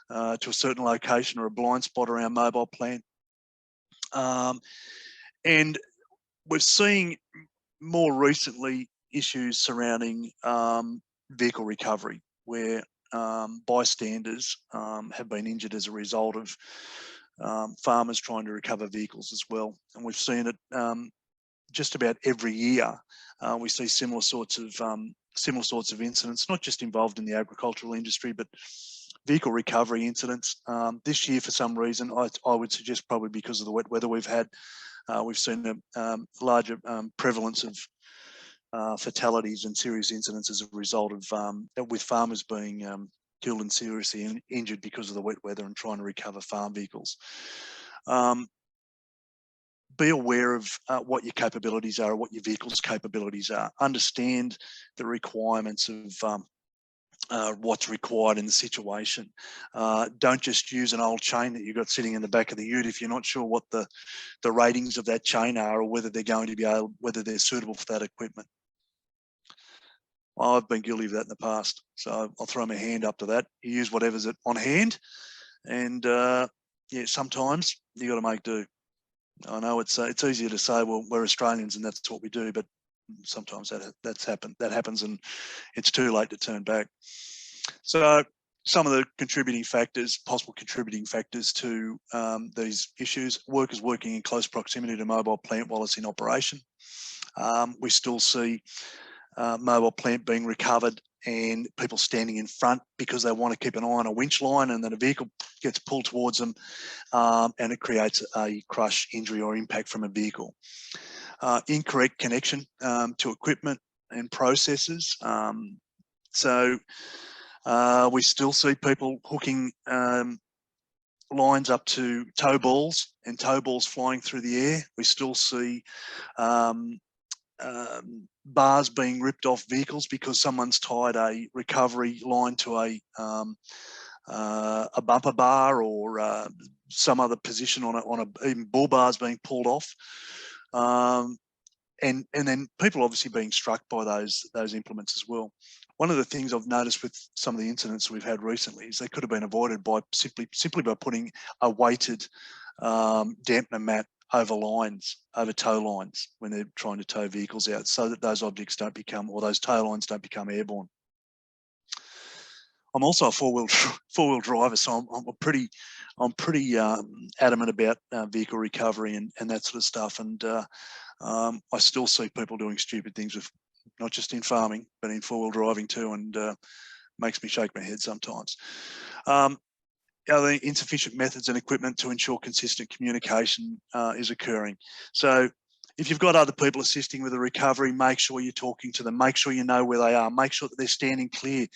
Speaker 3: to a certain location or a blind spot around mobile plant. And we're seeing more recently issues surrounding vehicle recovery, where bystanders have been injured as a result of farmers trying to recover vehicles as well. And we've seen it just about every year. We see similar sorts of incidents, not just involved in the agricultural industry, but vehicle recovery incidents. This year, for some reason, I would suggest probably because of the wet weather we've had, we've seen a larger prevalence of fatalities and serious incidents as a result of with farmers being killed and seriously injured because of the wet weather and trying to recover farm vehicles. Be aware of what your capabilities are, what your vehicle's capabilities are. Understand the requirements of what's required in the situation. Don't just use an old chain that you've got sitting in the back of the ute if you're not sure what the ratings of that chain are, or whether whether they're suitable for that equipment. I've been guilty of that in the past, so I'll throw my hand up to that. You use whatever's on hand, and yeah, sometimes you got to make do. I know it's easier to say, well, we're Australians and that's what we do, but sometimes that happens, and it's too late to turn back. So some of the possible contributing factors to these issues: workers working in close proximity to mobile plant while it's in operation. We still see mobile plant being recovered and people standing in front because they want to keep an eye on a winch line, and then a vehicle gets pulled towards them and it creates a crush, injury or impact from a vehicle. Incorrect connection to equipment and processes. So we still see people hooking lines up to tow balls and tow balls flying through the air. We still see bars being ripped off vehicles because someone's tied a recovery line to a bumper bar or some other position even bull bars being pulled off. And then people obviously being struck by those implements as well. One of the things I've noticed with some of the incidents we've had recently is they could have been avoided by simply by putting a weighted dampener mat over tow lines when they're trying to tow vehicles out, so that those objects don't become, or those tow lines don't become airborne. I'm also a four-wheel driver, so I'm pretty adamant about vehicle recovery and that sort of stuff. And I still see people doing stupid things with, not just in farming, but in four-wheel driving too, and makes me shake my head sometimes. Are there insufficient methods and equipment to ensure consistent communication is occurring? So if you've got other people assisting with the recovery, make sure you're talking to them, make sure you know where they are, make sure that they're standing clear.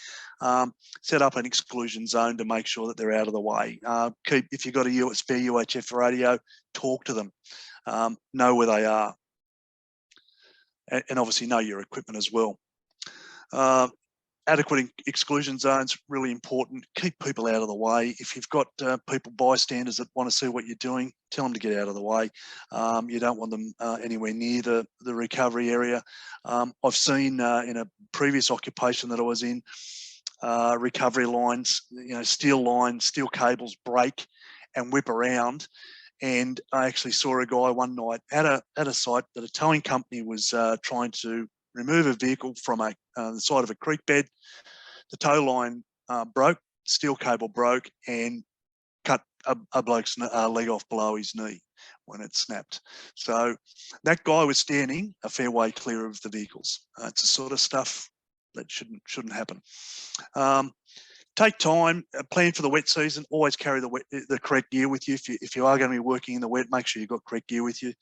Speaker 3: Set up an exclusion zone to make sure that they're out of the way. If you've got a spare UHF radio, talk to them, know where they are. And obviously know your equipment as well. Adequate exclusion zones, really important. Keep people out of the way. If you've got people, bystanders that want to see what you're doing, tell them to get out of the way. You don't want them anywhere near the recovery area. I've seen in a previous occupation that I was in, recovery lines, steel cables break and whip around. And I actually saw a guy one night at a site that a towing company was trying to remove a vehicle from the side of a creek bed. The tow line broke, steel cable broke, and cut a bloke's leg off below his knee when it snapped. So that guy was standing a fair way clear of the vehicles. It's the sort of stuff that shouldn't happen. Take time, plan for the wet season. Always carry the correct gear with you. If you are going to be working in the wet, make sure you've got correct gear with you.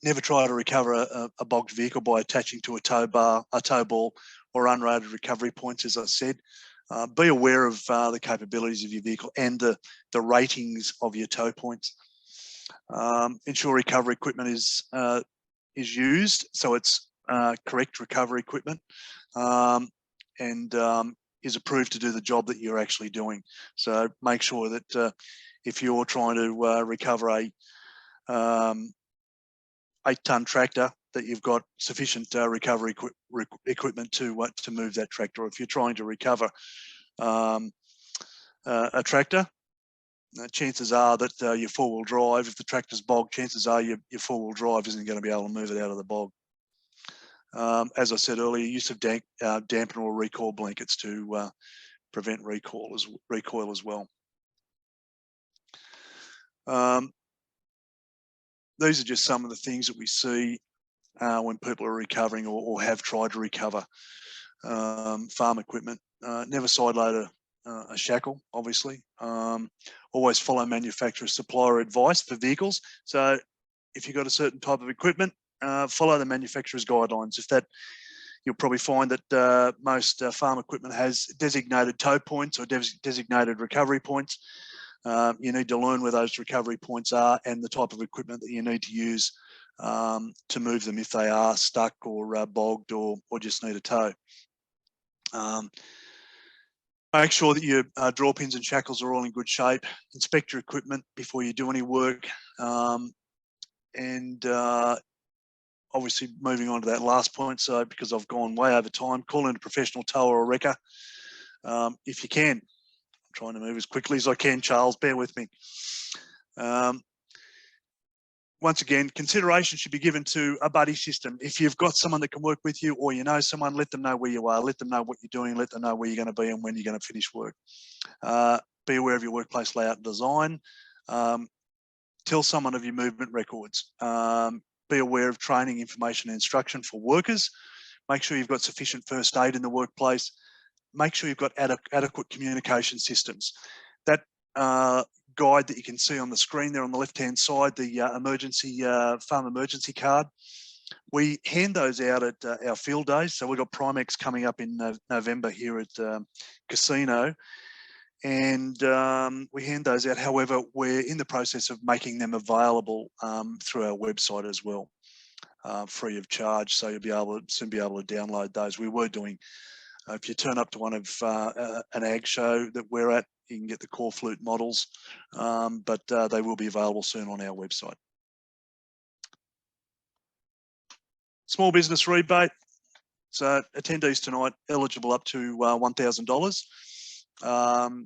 Speaker 3: Never try to recover a bogged vehicle by attaching to a tow bar, a tow ball, or unrated recovery points, as I said. Be aware of the capabilities of your vehicle and the ratings of your tow points. Ensure recovery equipment is used, so it's correct recovery equipment, and is approved to do the job that you're actually doing. So make sure that if you're trying to recover a 8-ton tractor, that you've got sufficient recovery equipment to move that tractor. Or if you're trying to recover a tractor, chances are that your four-wheel drive, if the tractor's bogged, chances are your four-wheel drive isn't going to be able to move it out of the bog. As I said earlier, use of dampener or recoil blankets to prevent recoil as well. These are just some of the things that we see when people are recovering or have tried to recover farm equipment. Never sideload a shackle, obviously. Always follow manufacturer supplier advice for vehicles. So if you've got a certain type of equipment, follow the manufacturer's guidelines. You'll probably find that most farm equipment has designated tow points or designated recovery points. You need to learn where those recovery points are and the type of equipment that you need to use to move them if they are stuck or bogged or just need a tow. Make sure that your draw pins and shackles are all in good shape. Inspect your equipment before you do any work. And obviously moving on to that last point, so because I've gone way over time, call in a professional tower or wrecker if you can. I'm trying to move as quickly as I can, Charles, bear with me. Once again, consideration should be given to a buddy system. If you've got someone that can work with you or you know someone, let them know where you are, let them know what you're doing, let them know where you're going to be and when you're going to finish work. Be aware of your workplace layout and design. Tell someone of your movement records. Be aware of training, information and instruction for workers. Make sure you've got sufficient first aid in the workplace. Make sure you've got adequate communication systems. That guide that you can see on the screen there on the left-hand side, the farm emergency card, we hand those out at our field days. So we've got Primex coming up in November here at Casino, and we hand those out. However, we're in the process of making them available through our website as well, free of charge. So you'll soon be able to download those. We were doing, if you turn up to one of an ag show that we're at, you can get the core flute models, but they will be available soon on our website. Small business rebate. So attendees tonight eligible up to $1,000.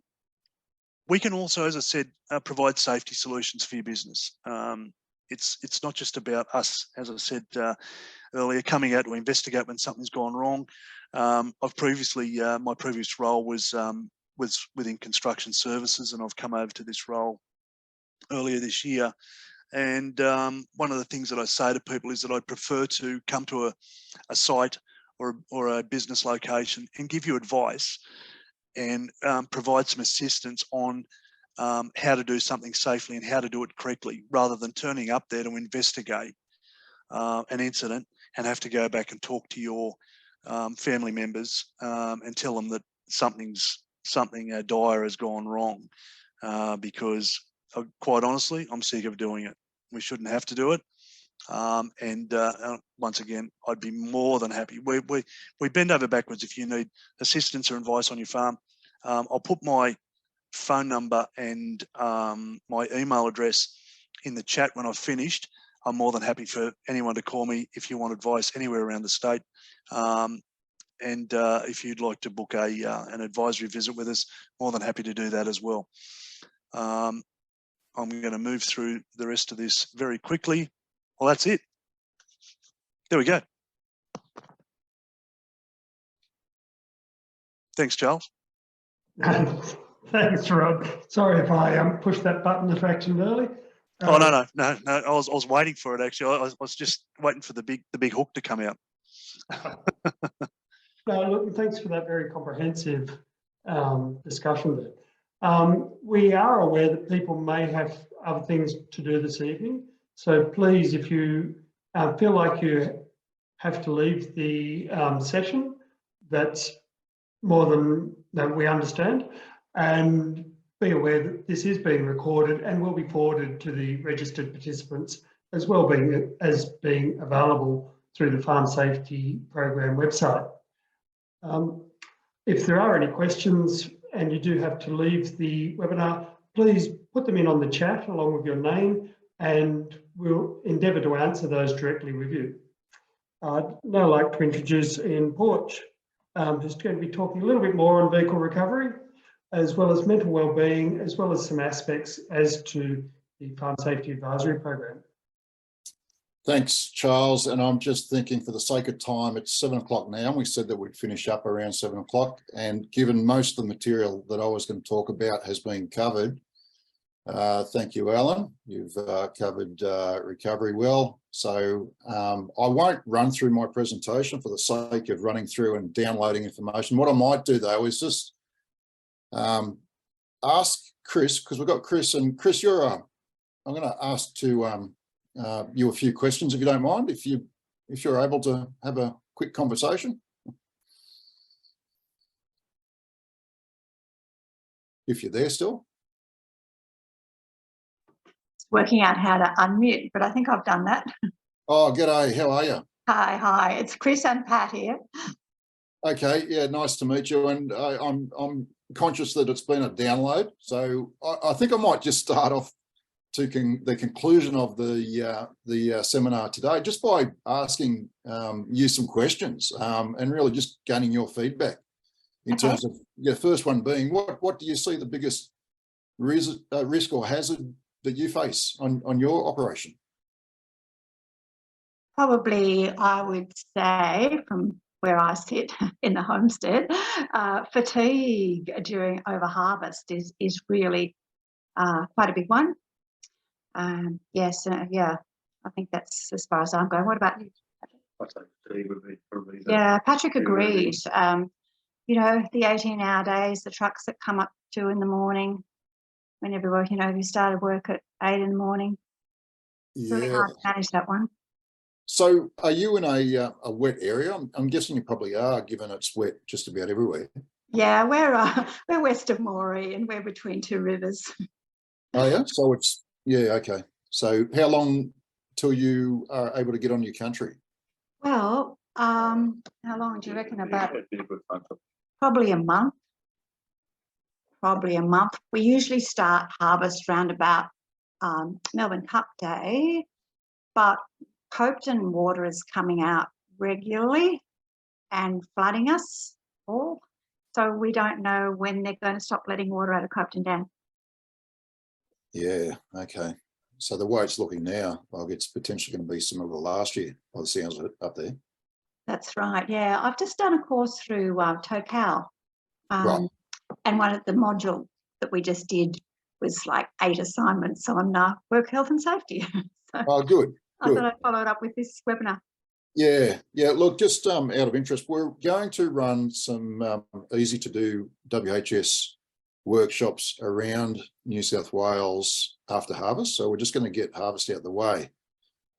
Speaker 3: We can also, as I said, provide safety solutions for your business. It's not just about us, as I said earlier, coming out to investigate when something's gone wrong. I've previously, my previous role was within construction services, and I've come over to this role earlier this year. And one of the things that I say to people is that I prefer to come to a site or a business location and give you advice and provide some assistance on how to do something safely and how to do it correctly, rather than turning up there to investigate an incident and have to go back and talk to your family members and tell them that something dire has gone wrong, because quite honestly, I'm sick of doing it. We shouldn't have to do it. Once again, I'd be more than happy. We bend over backwards if you need assistance or advice on your farm. I'll put my phone number and my email address in the chat when I've finished. I'm more than happy for anyone to call me if you want advice anywhere around the state. If you'd like to book an advisory visit with us, more than happy to do that as well. I'm going to move through the rest of this very quickly. Well, that's it. There we go. Thanks, Charles.
Speaker 1: Thanks, Rod. Sorry if I pushed that button of action early.
Speaker 3: Oh no. I was waiting for it actually. I was just waiting for the big hook to come out.
Speaker 1: No, look, thanks for that very comprehensive discussion there. We are aware that people may have other things to do this evening, so please, if you feel like you have to leave the session, that's more than that we understand, and be aware that this is being recorded and will be forwarded to the registered participants as well as being available through the Farm Safety Program website. If there are any questions and you do have to leave the webinar, please put them in on the chat along with your name, and we'll endeavour to answer those directly with you. I'd now like to introduce Ian Porch, who's going to be talking a little bit more on vehicle recovery, as well as mental wellbeing, as well as some aspects as to the Farm Safety Advisory Program.
Speaker 4: Thanks, Charles. And I'm just thinking, for the sake of time, it's 7 o'clock now, and we said that we'd finish up around 7 o'clock. And given most of the material that I was going to talk about has been covered, thank you, Alan. You've covered recovery well. So I won't run through my presentation for the sake of running through and downloading information. What I might do, though, is just ask Chris, because we've got Chris, and Chris, I'm going to ask to you a few questions, if you don't mind, if you're able to have a quick conversation. If you're there still.
Speaker 5: Working out how to unmute, but I think I've done that.
Speaker 4: Oh, g'day, how are you?
Speaker 5: Hi, it's Chris and Pat here.
Speaker 4: Okay, yeah, nice to meet you. And I'm conscious that it's been a download, so I think I might just start off to the conclusion of the seminar today, just by asking you some questions and really just gaining your feedback in terms of your first one being, what do you see the biggest risk or hazard that you face on your operation?
Speaker 5: Probably, I would say, from where I sit in the homestead, fatigue during over harvest is really quite a big one. Yes, yeah, I think that's as far as I'm going. What about you? Yeah, Patrick agreed. You know, the 18-hour days, the trucks that come up 2 in the morning, when everyone, you know, we started work at 8 in the morning. It's really hard to manage that one.
Speaker 4: So are you in a wet area? I'm guessing you probably are, given it's wet just about everywhere.
Speaker 5: Yeah, we're west of Moree and we're between 2 rivers.
Speaker 4: Oh yeah, so it's, yeah, okay. So how long till you are able to get on your country?
Speaker 5: Well, how long do you reckon? About probably a month. Probably a month. We usually start harvest round about Melbourne Cup Day, but Copeton water is coming out regularly, and flooding us all. So we don't know when they're going to stop letting water out of Copton Dam.
Speaker 4: Yeah, okay. So the way it's looking now, like it's potentially going to be similar to last year by the sounds of it up there.
Speaker 5: That's right. Yeah, I've just done a course through Tocal,
Speaker 4: Right.
Speaker 5: and one of the module that we just did was like 8 assignments on work health and safety. So
Speaker 4: Oh, good.
Speaker 5: I thought I'd follow it up with this webinar.
Speaker 4: Yeah, yeah. Look, just out of interest, we're going to run some easy to do WHS workshops around New South Wales after harvest. So we're just going to get harvest out of the way,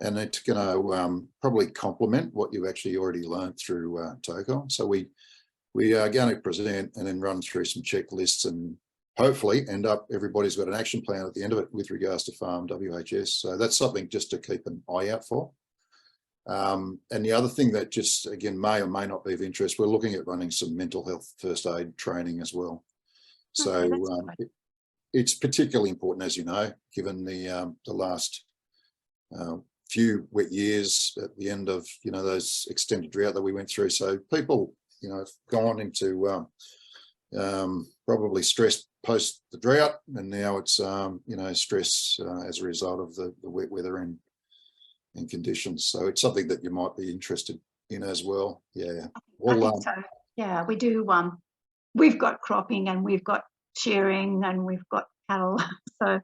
Speaker 4: and it's going to probably complement what you've actually already learned through TOCOL. So we are going to present and then run through some checklists and hopefully end up everybody's got an action plan at the end of it with regards to farm WHS. So that's something just to keep an eye out for. And the other thing that just, again, may or may not be of interest, we're looking at running some mental health first aid training as well. So it's particularly important, as you know, given the last few wet years at the end of, you know, those extended drought that we went through. So people, you know, have gone into probably stress post the drought, and now it's, you know, stress as a result of the wet weather and conditions. So it's something that you might be interested in as well. Yeah.
Speaker 5: I think so. Yeah, we do. We've got cropping and we've got shearing and we've got cattle. So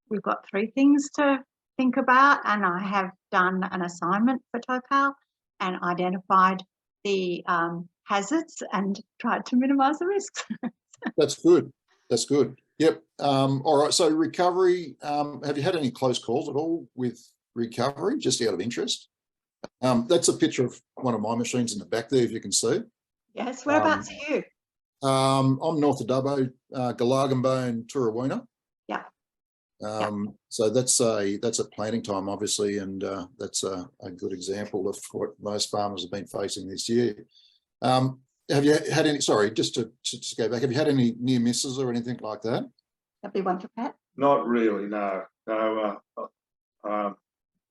Speaker 5: we've got 3 things to think about. And I have done an assignment for Tocal and identified the hazards and tried to minimise the risks.
Speaker 4: That's good. That's good. Yep. All right. So recovery, have you had any close calls at all with recovery, just out of interest? That's a picture of one of my machines in the back there, if you can see.
Speaker 5: Yes, whereabouts are you?
Speaker 4: I'm north of Dubbo, Galargambo and Toorawina.
Speaker 5: Yeah.
Speaker 4: So that's a planting time, obviously, and that's a good example of what most farmers have been facing this year. Have you had any, sorry, just to go back, have you had any near misses or anything like that?
Speaker 5: That'd be one for Pat.
Speaker 6: Not really, no. No,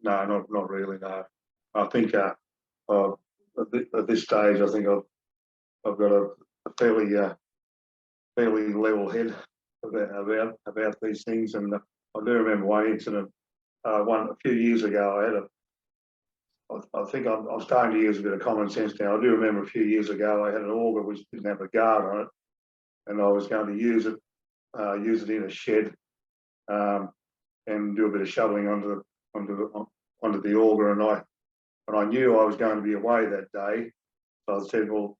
Speaker 6: not really, no. I think at this stage, I think I've got a fairly level head about these things, and I do remember one incident. A few years ago, I think I'm starting to use a bit of common sense now. I do remember a few years ago I had an auger which didn't have a guard on it, and I was going to use it in a shed and do a bit of shoveling onto the auger, and I knew I was going to be away that day, so I said, well,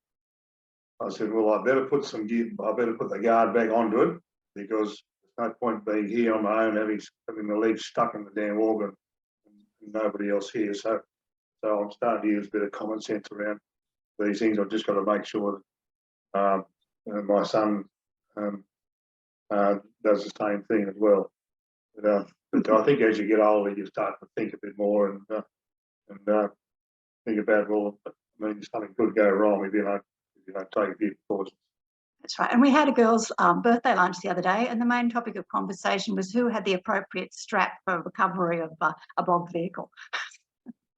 Speaker 6: I better put the guard back onto it, because there's no point being here on my own having the leaves stuck in the damn auger and nobody else here. So I'm starting to use a bit of common sense around these things. I've just got to make sure that my son does the same thing as well. But I think as you get older, you start to think a bit more and think about, well, I mean, something could go wrong if you don't take a few precautions.
Speaker 5: That's right. And we had a girls' birthday lunch the other day, and the main topic of conversation was who had the appropriate strap for recovery of a bogged vehicle.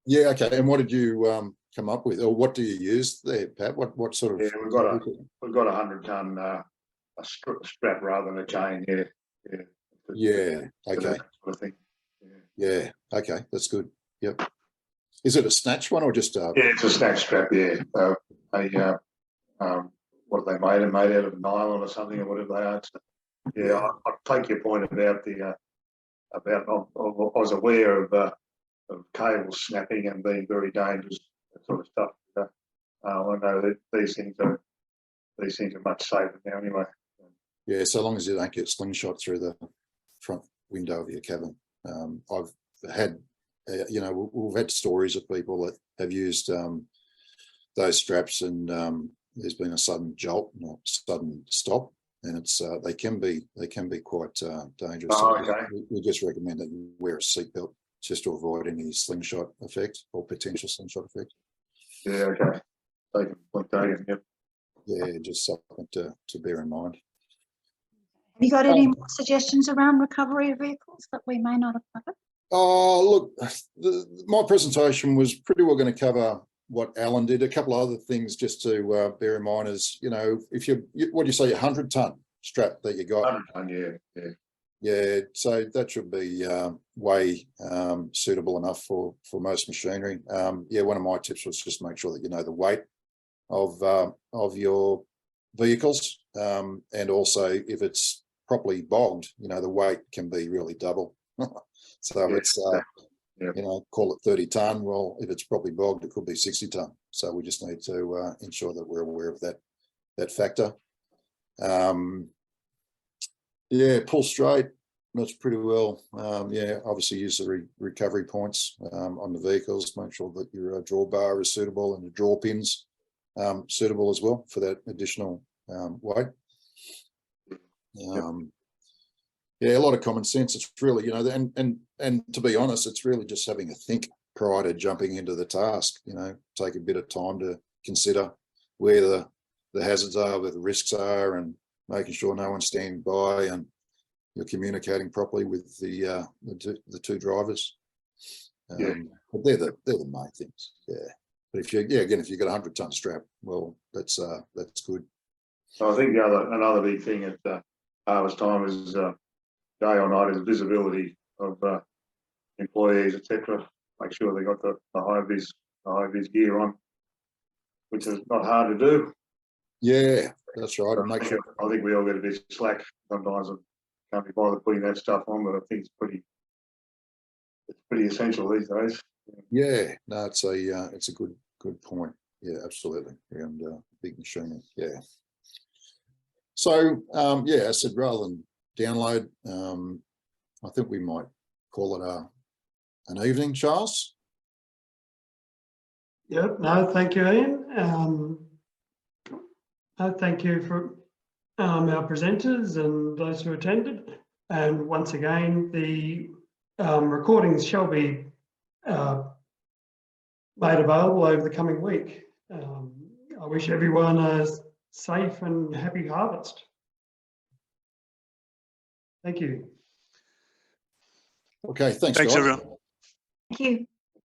Speaker 5: Yeah,
Speaker 4: okay. And what did you come up with, or what do you use there, Pat? What sort of?
Speaker 6: Yeah, we've got a 100-ton a strap rather than a chain.
Speaker 4: Yeah. Okay.
Speaker 6: Sort of thing.
Speaker 4: Yeah. Okay. That's good. Yep. Is it a snatch one or just?
Speaker 6: Yeah, it's a snatch strap. Yeah. What are they made? They're made out of nylon or something, or whatever they are. So, yeah, I take your point about I was aware of cables snapping and being very dangerous, that sort of stuff. I know that these things are much safer now anyway.
Speaker 4: Yeah, so long as you don't get slingshot through the front window of your cabin. I've had, we've had stories of people that have used those straps, and there's been a sudden jolt, not sudden stop, and it's they can be quite dangerous.
Speaker 6: Oh, okay.
Speaker 4: We just recommend that you wear a seatbelt just to avoid any slingshot effect or potential slingshot effect.
Speaker 6: Yeah, okay. Yep.
Speaker 4: Yeah, just something to bear in mind.
Speaker 5: Have you got any more suggestions around recovery of vehicles that we may not have covered?
Speaker 4: Look, my presentation was pretty well going to cover what Alan did. A couple of other things just to bear in mind is, you know, if what do you say, 100-ton strap that you got?
Speaker 6: 100 ton, yeah.
Speaker 4: Yeah, so that should be way suitable enough for most machinery. Yeah, one of my tips was just make sure that you know the weight of your vehicles, and also if it's properly bogged, you know, the weight can be really double. So
Speaker 6: Yeah,
Speaker 4: it's
Speaker 6: yeah.
Speaker 4: you know, call it 30 ton. Well, if it's properly bogged, it could be 60 ton. So we just need to ensure that we're aware of that factor. Yeah, pull straight. That's pretty well. Yeah, obviously use the recovery points on the vehicles. Make sure that your drawbar is suitable and your draw pins suitable as well for that additional weight. Yeah, a lot of common sense. It's really, you know, and to be honest, it's really just having a think prior to jumping into the task. You know, take a bit of time to consider where the hazards are, where the risks are, and making sure no one's standing by and you're communicating properly with the two drivers. But they're the main things. Yeah. But if you've got a 100-ton strap, well, that's good.
Speaker 6: So I think another big thing at harvest time is day or night is visibility of employees, etc. Make sure they got the high vis gear on, which is not hard to do.
Speaker 4: Yeah, that's right. And make sure.
Speaker 6: I think we all get a bit slack sometimes. I can't be bothered putting that stuff on, but I think it's pretty essential these days.
Speaker 4: Yeah, no, it's a good point. Yeah, absolutely. And big machinery. Yeah. So yeah, I said rather than download, I think we might call it an evening, Charles.
Speaker 1: Yep. No, thank you, Ian. Thank you for our presenters and those who attended. And once again, the recordings shall be made available over the coming week. I wish everyone a safe and happy harvest. Thank you.
Speaker 4: Okay, thanks
Speaker 3: Thanks,
Speaker 4: guys.
Speaker 3: everyone.
Speaker 5: Thank you.